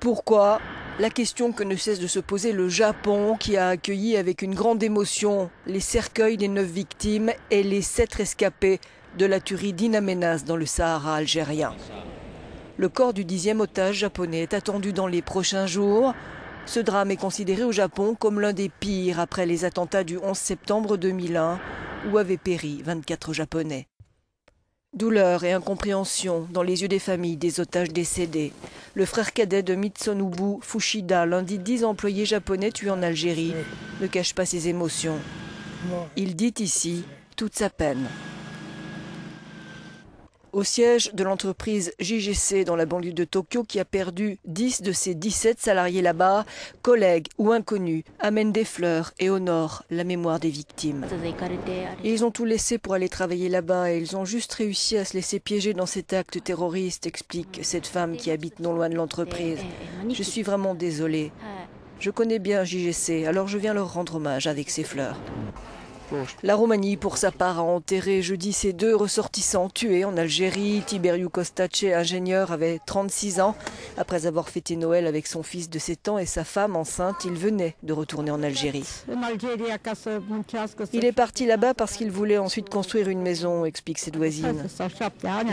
Pourquoi? La question que ne cesse de se poser le Japon, qui a accueilli avec une grande émotion les cercueils des 9 victimes et les 7 rescapés de la tuerie d'In Amenas dans le Sahara algérien. Le corps du 10e otage japonais est attendu dans les prochains jours. Ce drame est considéré au Japon comme l'un des pires après les attentats du 11 septembre 2001 où avaient péri 24 Japonais. Douleur et incompréhension dans les yeux des familles des otages décédés. Le frère cadet de Mitsunobu Fushida, l'un des 10 employés japonais tués en Algérie, ne cache pas ses émotions. Il dit ici toute sa peine. Au siège de l'entreprise JGC dans la banlieue de Tokyo, qui a perdu 10 de ses 17 salariés là-bas, collègues ou inconnus amènent des fleurs et honorent la mémoire des victimes. Ils ont tout laissé pour aller travailler là-bas et ils ont juste réussi à se laisser piéger dans cet acte terroriste, explique cette femme qui habite non loin de l'entreprise. Je suis vraiment désolée. Je connais bien JGC, alors je viens leur rendre hommage avec ces fleurs. La Roumanie, pour sa part, a enterré jeudi ses 2 ressortissants tués en Algérie. Tiberiu Costace, ingénieur, avait 36 ans. Après avoir fêté Noël avec son fils de 7 ans et sa femme enceinte, il venait de retourner en Algérie. Il est parti là-bas parce qu'il voulait ensuite construire une maison, explique cette voisine.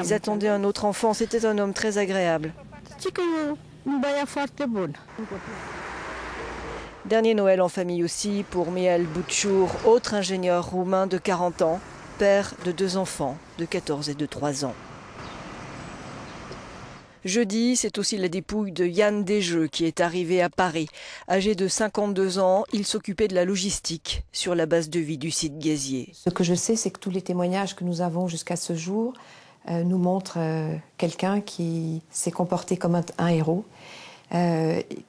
Ils attendaient un autre enfant, c'était un homme très agréable. Dernier Noël en famille aussi pour Mihail Butchour, autre ingénieur roumain de 40 ans, père de 2 enfants de 14 et de 3 ans. Jeudi, c'est aussi la dépouille de Yann Desjeux qui est arrivé à Paris. Âgé de 52 ans, il s'occupait de la logistique sur la base de vie du site gazier. Ce que je sais, c'est que tous les témoignages que nous avons jusqu'à ce jour nous montrent quelqu'un qui s'est comporté comme un héros.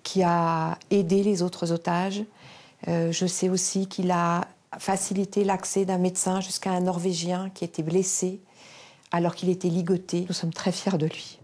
Qui a aidé les autres otages. Je sais aussi qu'il a facilité l'accès d'un médecin jusqu'à un Norvégien qui était blessé alors qu'il était ligoté. Nous sommes très fiers de lui.